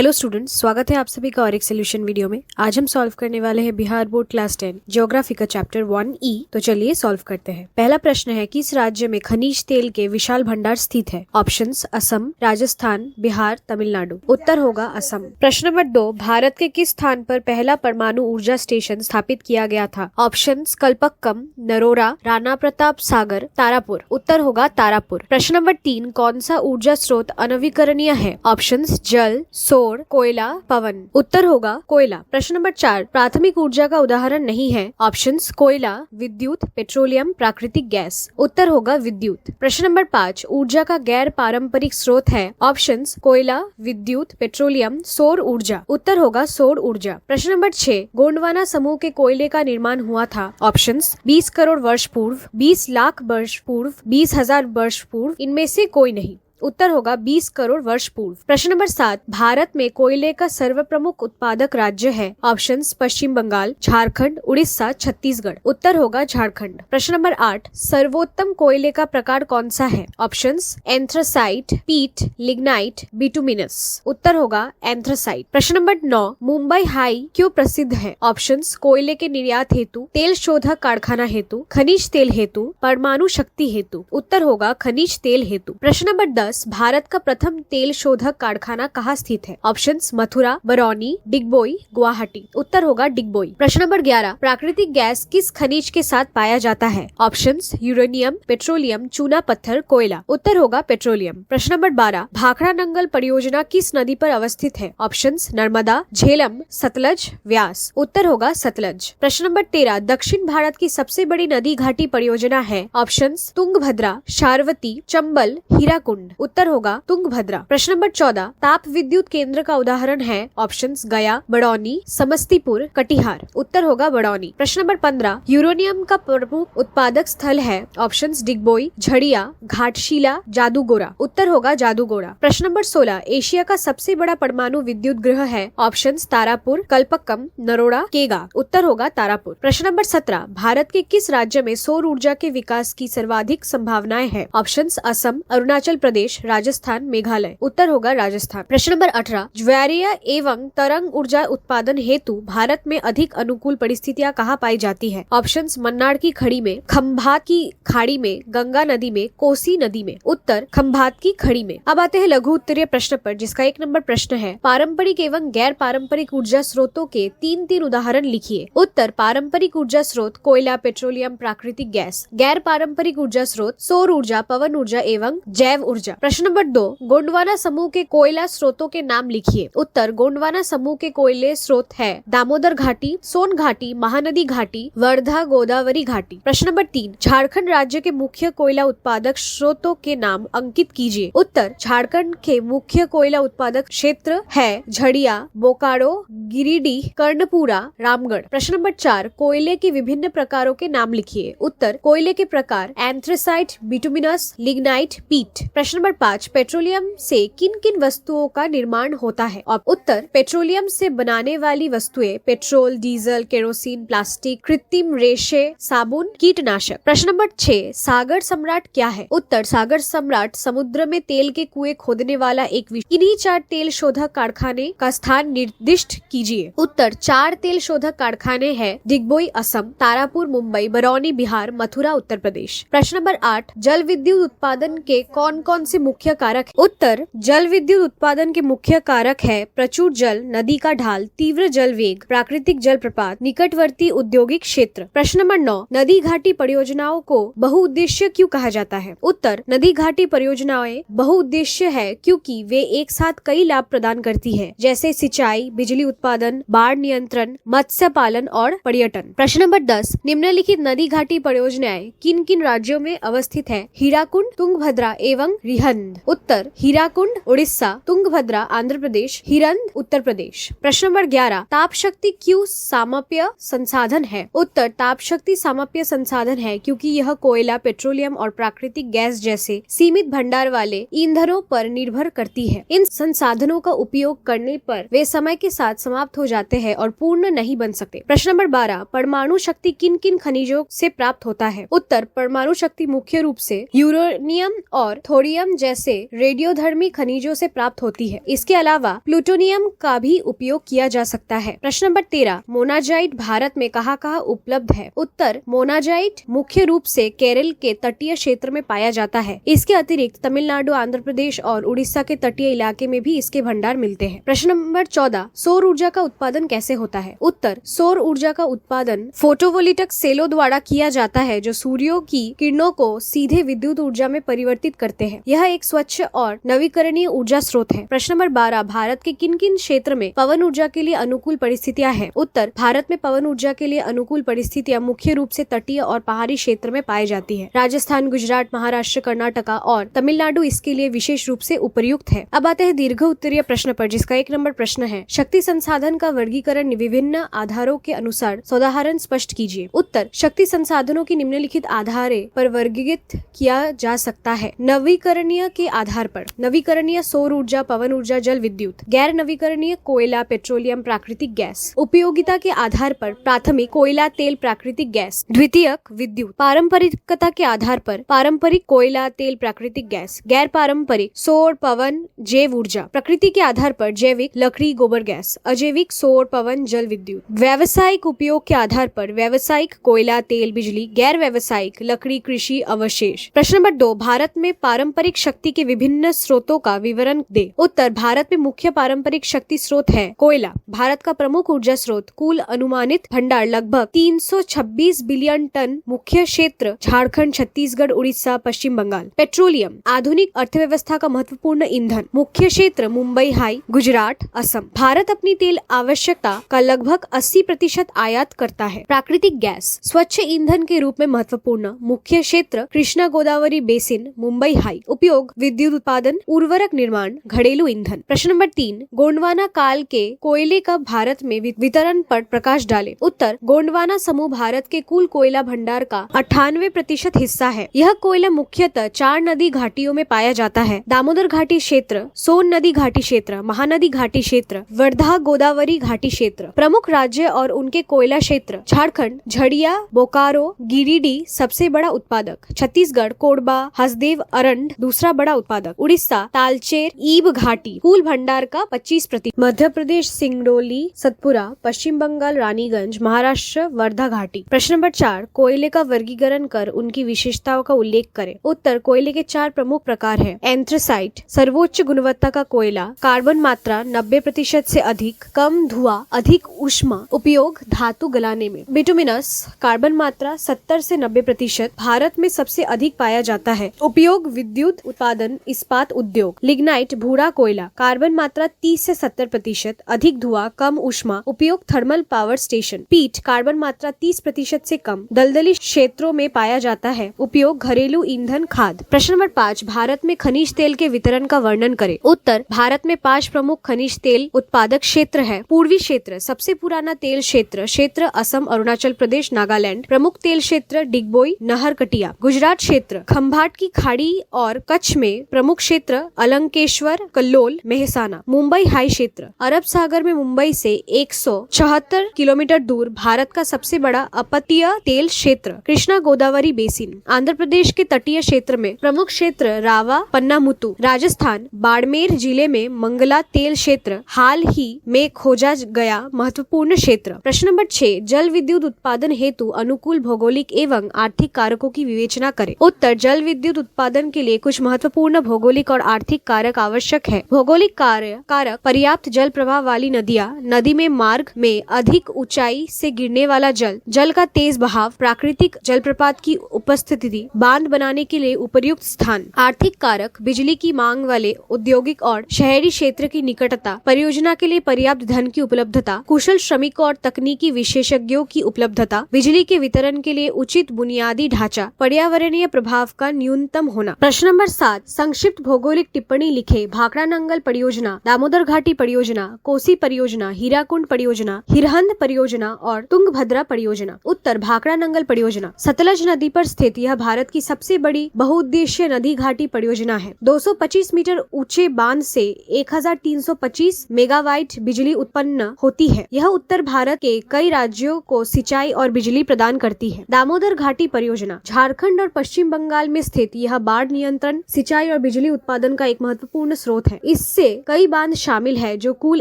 Hello students, स्वागत है आप सभी का और एक सोल्यूशन वीडियो में। आज हम सॉल्व करने वाले हैं बिहार बोर्ड क्लास 10 ज्योग्राफी का चैप्टर 1E। तो चलिए सॉल्व करते हैं। पहला प्रश्न है, किस राज्य में खनिज तेल के विशाल भंडार स्थित है? ऑप्शंस असम, राजस्थान, बिहार, तमिलनाडु। उत्तर होगा असम। प्रश्न नंबर 2, भारत के किस स्थान पर पहला परमाणु ऊर्जा स्टेशन स्थापित किया गया था? ऑप्शंस कल्पक्कम, नरोरा, राणा प्रताप सागर, तारापुर। उत्तर होगा तारापुर। प्रश्न नंबर 3, कौन सा ऊर्जा स्रोत अनवीकरणीय है? ऑप्शंस जल, सौर, कोयला, पवन। उत्तर होगा कोयला। प्रश्न नंबर 4, प्राथमिक ऊर्जा का उदाहरण नहीं है? ऑप्शंस कोयला, विद्युत, पेट्रोलियम, प्राकृतिक गैस। उत्तर होगा विद्युत। प्रश्न नंबर 5, ऊर्जा का गैर पारंपरिक स्रोत है? ऑप्शंस कोयला, विद्युत, पेट्रोलियम, सौर ऊर्जा। उत्तर होगा सौर ऊर्जा। प्रश्न नंबर 6, गोंडवाना समूह के कोयले का निर्माण हुआ था? ऑप्शंस 20 करोड़ वर्ष पूर्व, 20 लाख वर्ष पूर्व, 20,000 वर्ष पूर्व। इनमें से कोई नहीं। उत्तर होगा 20 करोड़ वर्ष पूर्व। प्रश्न नंबर 7, भारत में कोयले का सर्वप्रमुख उत्पादक राज्य है? ऑप्शंस पश्चिम बंगाल, झारखंड, उड़ीसा, छत्तीसगढ़। उत्तर होगा झारखंड। प्रश्न नंबर 8, सर्वोत्तम कोयले का प्रकार कौन सा है? ऑप्शंस एंथ्रासाइट, पीट, लिग्नाइट, बिटुमिनस। उत्तर होगा एंथ्रासाइट। प्रश्न नंबर 9, मुंबई हाई क्यों प्रसिद्ध है? ऑप्शंस कोयले के निर्यात हेतु, तेल शोधक कारखाना हेतु, खनिज तेल हेतु, परमाणु शक्ति हेतु। उत्तर होगा खनिज तेल हेतु। प्रश्न नंबर 10, भारत का प्रथम तेल शोधक कारखाना कहाँ स्थित है? ऑप्शंस मथुरा, बरौनी, डिगबोई, गुवाहाटी। उत्तर होगा डिगबोई। प्रश्न नंबर 11, प्राकृतिक गैस किस खनिज के साथ पाया जाता है? ऑप्शंस यूरेनियम, पेट्रोलियम, चूना पत्थर, कोयला। उत्तर होगा पेट्रोलियम। प्रश्न नंबर 12, भाखड़ा नंगल परियोजना किस नदी पर अवस्थित है? ऑप्शंस नर्मदा, झेलम, सतलज, व्यास। उत्तर होगा सतलज। प्रश्न नंबर 13, दक्षिण भारत की सबसे बड़ी नदी घाटी परियोजना है? ऑप्शंस तुंगभद्रा, शारवती, चंबल, हीराकुंड। उत्तर होगा तुंगभद्रा। प्रश्न नंबर 14, ताप विद्युत केंद्र का उदाहरण है? ऑप्शंस गया, बड़ौनी, समस्तीपुर, कटिहार। उत्तर होगा बड़ौनी। प्रश्न नंबर 15, यूरेनियम का प्रमुख उत्पादक स्थल है? ऑप्शंस डिगबोई, झड़िया, घाटशिला, जादूगोरा। उत्तर होगा जादूगोरा। प्रश्न नंबर 16, एशिया का सबसे बड़ा परमाणु विद्युत गृह है? ऑप्शंस तारापुर, कल्पक्कम, नरोड़ा, केगा। उत्तर होगा तारापुर। प्रश्न नंबर 17, भारत के किस राज्य में सौर ऊर्जा के विकास की सर्वाधिक संभावनाएं हैं? ऑप्शंस असम, अरुणाचल प्रदेश, राजस्थान, मेघालय। उत्तर होगा राजस्थान। प्रश्न नंबर 18, ज्वारीय एवं तरंग ऊर्जा उत्पादन हेतु भारत में अधिक अनुकूल परिस्थितियां कहाँ पाई जाती है? ऑप्शंस मन्नार की खड़ी में, खंभात की खाड़ी में, गंगा नदी में, कोसी नदी में। उत्तर खंभात की खड़ी में। अब आते हैं लघु उत्तरीय प्रश्न पर, जिसका 1 नंबर प्रश्न है, पारंपरिक एवं गैर पारंपरिक ऊर्जा स्रोतों के 3 उदाहरण लिखिए। उत्तर पारंपरिक ऊर्जा स्रोत कोयला, पेट्रोलियम, प्राकृतिक गैस। गैर पारंपरिक ऊर्जा स्रोत सौर ऊर्जा, पवन ऊर्जा एवं जैव ऊर्जा। प्रश्न नंबर 2, गोंडवाना समूह के कोयला स्रोतों के नाम लिखिए। उत्तर गोंडवाना समूह के कोयले स्रोत है दामोदर घाटी, सोन घाटी, महानदी घाटी, वर्धा, गोदावरी घाटी। प्रश्न नंबर 3, झारखंड राज्य के मुख्य कोयला उत्पादक स्रोतों के नाम अंकित कीजिए। उत्तर झारखंड के मुख्य कोयला उत्पादक क्षेत्र है झड़िया, बोकारो, गिरिडीह, कर्णपुरा, रामगढ़। प्रश्न नंबर 4, कोयले के विभिन्न प्रकारों के नाम लिखिए। उत्तर कोयले के प्रकार एंथ्रासाइट, बिटुमिनस, लिग्नाइट, पीट। प्रश्न नंबर 5, पेट्रोलियम से किन किन वस्तुओं का निर्माण होता है? उत्तर पेट्रोलियम से बनाने वाली वस्तुएं पेट्रोल, डीजल, केरोसिन, प्लास्टिक, कृत्रिम रेशे, साबुन, कीटनाशक। प्रश्न नंबर 6, सागर सम्राट क्या है? उत्तर सागर सम्राट समुद्र में तेल के कुएं खोदने वाला एक इन्हीं 4 तेल शोधक कारखाने का स्थान निर्दिष्ट कीजिए। उत्तर 4 तेल शोधक कारखाने हैं डिगबोई असम, तारापुर मुंबई, बरौनी बिहार, मथुरा उत्तर प्रदेश। प्रश्न नंबर 8, जल विद्युत उत्पादन के कौन कौन से मुख्य कारक है? उत्तर जल विद्युत उत्पादन के मुख्य कारक है प्रचुर जल, नदी का ढाल, तीव्र जल वेग, प्राकृतिक जल प्रपात, निकटवर्ती औद्योगिक क्षेत्र। प्रश्न नंबर 9, नदी घाटी परियोजनाओं को बहुउद्देश्य क्यों कहा जाता है? उत्तर नदी घाटी परियोजनाएं बहुउद्देश्य है क्योंकि वे एक साथ कई लाभ प्रदान करती है, जैसे सिंचाई, बिजली उत्पादन, बाढ़ नियंत्रण, मत्स्य पालन और पर्यटन। प्रश्न नंबर 10, निम्नलिखित नदी घाटी परियोजनाएं किन किन राज्यों में अवस्थित है? हीराकुंड, तुंगभद्रा एवं रिहंद। उत्तर हीराकुंड उड़ीसा, तुंगभद्रा आंध्र प्रदेश, हिरंद उत्तर प्रदेश। प्रश्न नंबर 11, ताप शक्ति क्यों सामाप्य संसाधन है? उत्तर ताप शक्ति सामाप्य संसाधन है क्योंकि यह कोयला, पेट्रोलियम और प्राकृतिक गैस जैसे सीमित भंडार वाले ईंधनों पर निर्भर करती है। इन संसाधनों का उपयोग करने पर वे समय के साथ समाप्त हो जाते हैं और पूर्ण नहीं बन सकते। प्रश्न नंबर 12, परमाणु शक्ति किन किन खनिजों से प्राप्त होता है? उत्तर परमाणु शक्ति मुख्य रूप से यूरेनियम और थोरियम बोरॉन जैसे रेडियोधर्मी खनिजों से प्राप्त होती है। इसके अलावा प्लूटोनियम का भी उपयोग किया जा सकता है। प्रश्न नंबर 13, मोनाजाइट भारत में कहाँ उपलब्ध है? उत्तर, मोनाजाइट मुख्य रूप से केरल के तटीय क्षेत्र में पाया जाता है। इसके अतिरिक्त तमिलनाडु, आंध्र प्रदेश और उड़ीसा के तटीय इलाके में भी इसके भंडार मिलते हैं। प्रश्न नंबर 14, सौर ऊर्जा का उत्पादन कैसे होता है? उत्तर, सौर ऊर्जा का उत्पादन फोटोवोल्टिक सेलों द्वारा किया जाता है जो सूर्यों की किरणों को सीधे विद्युत ऊर्जा में परिवर्तित करते हैं। यह एक स्वच्छ और नवीकरणीय ऊर्जा स्रोत है। प्रश्न नंबर 12, भारत के किन किन क्षेत्र में पवन ऊर्जा के लिए अनुकूल परिस्थितियां हैं? उत्तर, भारत में पवन ऊर्जा के लिए अनुकूल परिस्थितियां मुख्य रूप से तटीय और पहाड़ी क्षेत्र में पाई जाती है। राजस्थान, गुजरात, महाराष्ट्र, कर्नाटका और तमिलनाडु इसके लिए विशेष रूप से उपयुक्त है। अब आते हैं दीर्घ उत्तरीय प्रश्न पर, जिसका 1 नंबर प्रश्न है, शक्ति संसाधन का वर्गीकरण विभिन्न आधारों के अनुसार सोदाहरण स्पष्ट कीजिए। उत्तर, शक्ति संसाधनों की निम्नलिखित आधारे पर वर्गीकृत किया जा सकता है। नवीकरणीय के आधार पर, नवीकरणीय सौर ऊर्जा, पवन ऊर्जा, जल विद्युत। गैर नवीकरणीय कोयला, पेट्रोलियम, प्राकृतिक गैस। उपयोगिता के आधार पर, प्राथमिक कोयला, तेल, प्राकृतिक गैस। द्वितीयक विद्युत। पारंपरिकता के आधार पर, पारंपरिक कोयला, तेल, प्राकृतिक गैस। गैर पारंपरिक सौर, पवन, जैव ऊर्जा। प्रकृति के आधार पर, जैविक, लकड़ी, गोबर गैस। अजैविक सौर, पवन, जल विद्युत। व्यावसायिक उपयोग के आधार पर, व्यावसायिक कोयला, तेल, बिजली। गैर व्यावसायिक लकड़ी, कृषि, अवशेष। प्रश्न नंबर 2, भारत में पारंपरिक शक्ति के विभिन्न स्रोतों का विवरण दे। उत्तर, भारत में मुख्य पारंपरिक शक्ति स्रोत है कोयला। भारत का प्रमुख ऊर्जा स्रोत। कुल अनुमानित भंडार लगभग 326 बिलियन टन। मुख्य क्षेत्र झारखंड, छत्तीसगढ़, उड़ीसा, पश्चिम बंगाल। पेट्रोलियम, आधुनिक अर्थव्यवस्था का महत्वपूर्ण ईंधन। मुख्य क्षेत्र मुंबई हाई, गुजरात, असम। भारत अपनी तेल आवश्यकता का लगभग 80% आयात करता है। प्राकृतिक गैस, स्वच्छ ईंधन के रूप में महत्वपूर्ण। मुख्य क्षेत्र कृष्णा गोदावरी बेसिन, मुंबई हाई। उपयोग विद्युत उत्पादन, उर्वरक निर्माण, घरेलू ईंधन। प्रश्न नंबर 3, गोंडवाना काल के कोयले का भारत में वितरण पर प्रकाश डाले। उत्तर, गोंडवाना समूह भारत के कुल कोयला भंडार का 98% हिस्सा है। यह कोयला मुख्यतः 4 नदी घाटियों में पाया जाता है। दामोदर घाटी क्षेत्र, सोन नदी घाटी क्षेत्र, महानदी घाटी क्षेत्र, वर्धा गोदावरी घाटी क्षेत्र। प्रमुख राज्य और उनके कोयला क्षेत्र, झारखंड, झड़िया, बोकारो, गिरिडीह सबसे बड़ा उत्पादक। छत्तीसगढ़, कोरबा, हसदेव, अरंड दूसरा बड़ा उत्पादक। उड़ीसा, तालचेर, ईब घाटी। कुल भंडार का 25%। मध्य प्रदेश, सिंगरौली, सतपुरा। पश्चिम बंगाल, रानीगंज। महाराष्ट्र, वर्धा घाटी। प्रश्न नंबर 4, कोयले का वर्गीकरण कर उनकी विशेषताओं का उल्लेख करें। उत्तर, कोयले के 4 प्रमुख प्रकार हैं। एंथ्रेसाइट, सर्वोच्च गुणवत्ता का कोयला। कार्बन मात्रा 90% से अधिक, कम धुआं, अधिक ऊष्मा। उपयोग धातु गलाने में। बिटुमिनस, कार्बन मात्रा 70 से 90%, भारत में सबसे अधिक पाया जाता है। उपयोग विद्युत उत्पादन, इस्पात उद्योग। लिग्नाइट, भूरा कोयला, कार्बन मात्रा 30 से 70%, अधिक धुआं, कम ऊष्मा। उपयोग थर्मल पावर स्टेशन। पीट, कार्बन मात्रा 30% से कम, दलदली क्षेत्रों में पाया जाता है। उपयोग घरेलू ईंधन, खाद। प्रश्न नंबर 5, भारत में खनिज तेल के वितरण का वर्णन करें। उत्तर, भारत में 5 प्रमुख खनिज तेल उत्पादक क्षेत्र है। पूर्वी क्षेत्र, सबसे पुराना तेल क्षेत्र असम, अरुणाचल प्रदेश, नागालैंड। प्रमुख तेल क्षेत्र डिगबोई, नहरकटिया। गुजरात क्षेत्र, खंभाट की खाड़ी और कच्छ में। प्रमुख क्षेत्र अलंकेश्वर, कल्लोल, मेहसाना। मुंबई हाई क्षेत्र, अरब सागर में मुंबई से 174 किलोमीटर दूर भारत का सबसे बड़ा अपतटीय तेल क्षेत्र। कृष्णा गोदावरी बेसिन। आंध्र प्रदेश के तटीय क्षेत्र में प्रमुख क्षेत्र रावा, पन्नामुतु। राजस्थान, बाड़मेर जिले में मंगला तेल क्षेत्र हाल ही में खोजा गया महत्वपूर्ण क्षेत्र। प्रश्न नंबर 6, जल विद्युत उत्पादन हेतु अनुकूल भौगोलिक एवं आर्थिक कारकों की विवेचना करें। उत्तर, जल विद्युत उत्पादन के लिए कुछ महत्वपूर्ण भौगोलिक और आर्थिक कारक आवश्यक है। भौगोलिक कारक, पर्याप्त जल प्रवाह वाली नदियाँ, नदी में मार्ग में अधिक ऊंचाई से गिरने वाला जल, जल का तेज बहाव, प्राकृतिक जलप्रपात की उपस्थिति, बांध बनाने के लिए उपयुक्त स्थान। आर्थिक कारक, बिजली की मांग वाले औद्योगिक और शहरी क्षेत्र की निकटता, परियोजना के लिए पर्याप्त धन की उपलब्धता, कुशल श्रमिकों और तकनीकी विशेषज्ञों की उपलब्धता, बिजली के वितरण के लिए उचित बुनियादी ढांचा, पर्यावरणीय प्रभाव का न्यूनतम होना। प्रश्न नंबर 7, संक्षिप्त भौगोलिक टिप्पणी लिखे। भाखड़ा नंगल परियोजना, दामोदर घाटी परियोजना, कोसी परियोजना, हीराकुंड परियोजना, हिरहंद परियोजना और तुंगभद्रा परियोजना। उत्तर, भाखड़ा नंगल परियोजना। सतलज नदी पर स्थित यह भारत की सबसे बड़ी बहुउद्देशीय नदी घाटी परियोजना है। 225 मीटर ऊंचे बांध से 1325 मेगावाट बिजली उत्पन्न होती है। यह उत्तर भारत के कई राज्यों को सिंचाई और बिजली प्रदान करती है। दामोदर घाटी परियोजना, झारखंड और पश्चिम बंगाल में स्थित यह बाढ़ नियंत्रण परिवहन, सिंचाई और बिजली उत्पादन का एक महत्वपूर्ण स्रोत है। इससे कई बांध शामिल है जो कुल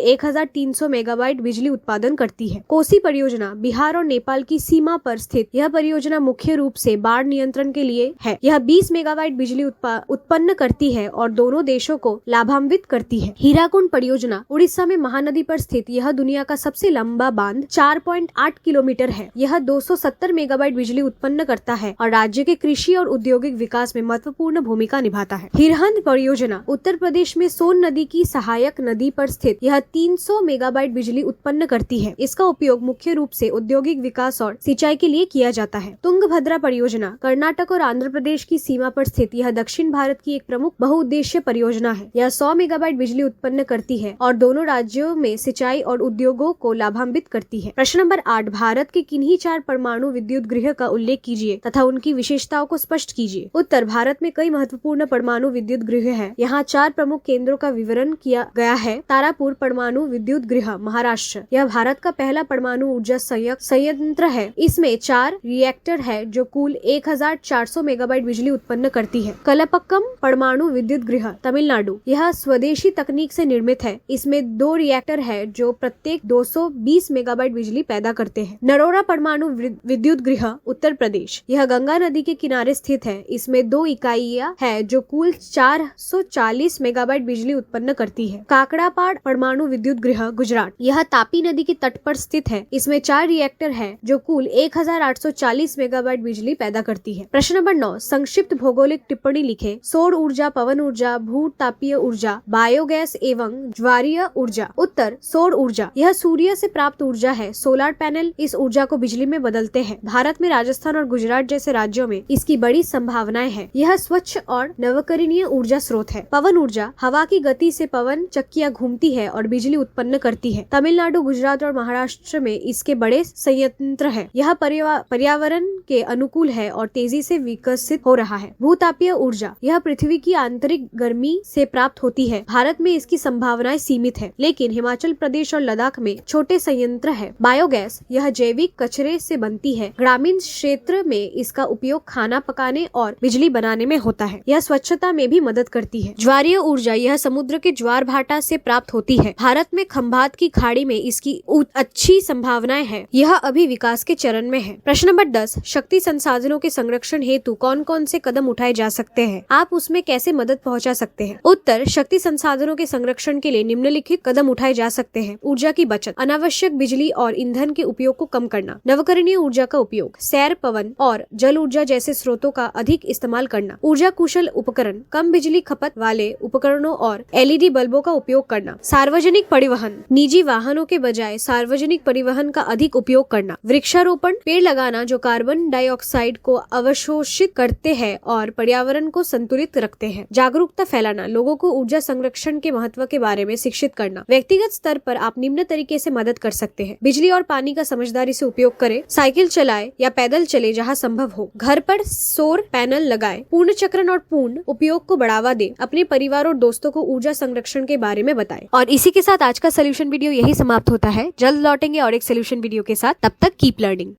1300 मेगावाट बिजली उत्पादन करती है। कोसी परियोजना बिहार और नेपाल की सीमा पर स्थित यह परियोजना मुख्य रूप से बाढ़ नियंत्रण के लिए है। यह 20 मेगावाट बिजली उत्पन्न करती है और दोनों देशों को लाभान्वित करती है। हीराकुंड परियोजना उड़ीसा में महानदी पर स्थित यह दुनिया का सबसे लंबा बांध 4.8 किलोमीटर है। यह 270 मेगावाट बिजली उत्पन्न करता है और राज्य के कृषि और औद्योगिक विकास में महत्वपूर्ण भूमिका निभाता है। हिरहंद परियोजना उत्तर प्रदेश में सोन नदी की सहायक नदी पर स्थित यह 300 मेगावाट बिजली उत्पन्न करती है। इसका उपयोग मुख्य रूप से औद्योगिक विकास और सिंचाई के लिए किया जाता है। तुंगभद्रा परियोजना कर्नाटक और आंध्र प्रदेश की सीमा पर स्थित यह दक्षिण भारत की एक प्रमुख बहुउद्देश्य परियोजना है। यह 100 मेगावाट बिजली उत्पन्न करती है और दोनों राज्यों में सिंचाई और उद्योगों को लाभान्वित करती है। प्रश्न नंबर 8, भारत के किन्हीं 4 परमाणु विद्युत गृह का उल्लेख कीजिए तथा उनकी विशेषताओं को स्पष्ट कीजिए। उत्तर, भारत में कई महत्वपूर्ण परमाणु विद्युत गृह है। यहाँ 4 प्रमुख केंद्रों का विवरण किया गया है। तारापुर परमाणु विद्युत गृह, महाराष्ट्र। यह भारत का पहला परमाणु ऊर्जा संयंत्र है। इसमें 4 रिएक्टर है जो कुल 1400 मेगावाट बिजली उत्पन्न करती है। कलपक्कम परमाणु विद्युत गृह, तमिलनाडु। यह स्वदेशी तकनीक से निर्मित है। इसमें 2 रिएक्टर है जो प्रत्येक 220 मेगावाट बिजली पैदा करते हैं। नरोरा परमाणु विद्युत गृह, उत्तर प्रदेश। यह गंगा नदी के किनारे स्थित है। इसमें 2 इकाइयां है जो कुल 440 मेगावाट बिजली उत्पन्न करती है। काकड़ापाड़ परमाणु विद्युत गृह, गुजरात। यह तापी नदी के तट पर स्थित है। इसमें 4 रिएक्टर है जो कुल 1840 मेगावाट बिजली पैदा करती है। प्रश्न नंबर 9, संक्षिप्त भौगोलिक टिप्पणी लिखे। सौर ऊर्जा, पवन ऊर्जा, भू-तापीय ऊर्जा, बायोगैस एवं ज्वारीय ऊर्जा। उत्तर, सौर ऊर्जा। यह सूर्य से प्राप्त ऊर्जा है। सोलर पैनल इस ऊर्जा को बिजली में बदलते हैं। भारत में राजस्थान और गुजरात जैसे राज्यों में इसकी बड़ी संभावनाएं हैं। यह स्वच्छ और नवीकरणीय ऊर्जा स्रोत है। पवन ऊर्जा, हवा की गति से पवन चक्कियां घूमती है और बिजली उत्पन्न करती है। तमिलनाडु, गुजरात और महाराष्ट्र में इसके बड़े संयंत्र है। यह पर्यावरण के अनुकूल है और तेजी से विकसित हो रहा है। भूतापीय ऊर्जा, यह पृथ्वी की आंतरिक गर्मी से प्राप्त होती है। भारत में इसकी संभावनाएं सीमित है, लेकिन हिमाचल प्रदेश और लद्दाख में छोटे संयंत्र है। बायोगैस, यह जैविक कचरे से बनती है। ग्रामीण क्षेत्र में इसका उपयोग खाना पकाने और बिजली बनाने में होता है। यह स्वच्छता में भी मदद करती है। ज्वारीय ऊर्जा, यह समुद्र के ज्वार भाटा से प्राप्त होती है। भारत में खंभात की खाड़ी में इसकी अच्छी संभावनाएं है। यह अभी विकास के चरण में है। प्रश्न नंबर 10, शक्ति संसाधनों के संरक्षण हेतु कौन कौन से कदम उठाए जा सकते हैं? आप उसमें कैसे मदद पहुंचा सकते हैं? उत्तर, शक्ति संसाधनों के संरक्षण के लिए निम्नलिखित कदम उठाए जा सकते हैं। ऊर्जा की बचत, अनावश्यक बिजली और ईंधन के उपयोग को कम करना। नवीकरणीय ऊर्जा का उपयोग, सौर, पवन और जल ऊर्जा जैसे स्रोतों का अधिक इस्तेमाल करना। ऊर्जा कुशल उपकरण, कम बिजली खपत वाले उपकरणों और LED बल्बों का उपयोग करना। सार्वजनिक परिवहन, निजी वाहनों के बजाय सार्वजनिक परिवहन का अधिक उपयोग करना। वृक्षारोपण, पेड़ लगाना जो कार्बन डाइऑक्साइड को अवशोषित करते हैं और पर्यावरण को संतुलित रखते हैं। जागरूकता फैलाना, लोगों को ऊर्जा संरक्षण के महत्व के बारे में शिक्षित करना। व्यक्तिगत स्तर पर आप निम्न तरीके से मदद कर सकते हैं। बिजली और पानी का समझदारी से उपयोग करें। साइकिल चलाएं या पैदल चले जहां संभव हो। घर पर सौर पैनल लगाएं। पूर्ण चक्रण और पूर्ण उपयोग को बढ़ावा दें। अपने परिवार और दोस्तों को ऊर्जा संरक्षण के बारे में बताएं। और इसी के साथ आज का सोल्यूशन वीडियो यही समाप्त होता है। जल्द लौटेंगे और एक सोल्यूशन वीडियो के साथ। तब तक कीप लर्निंग।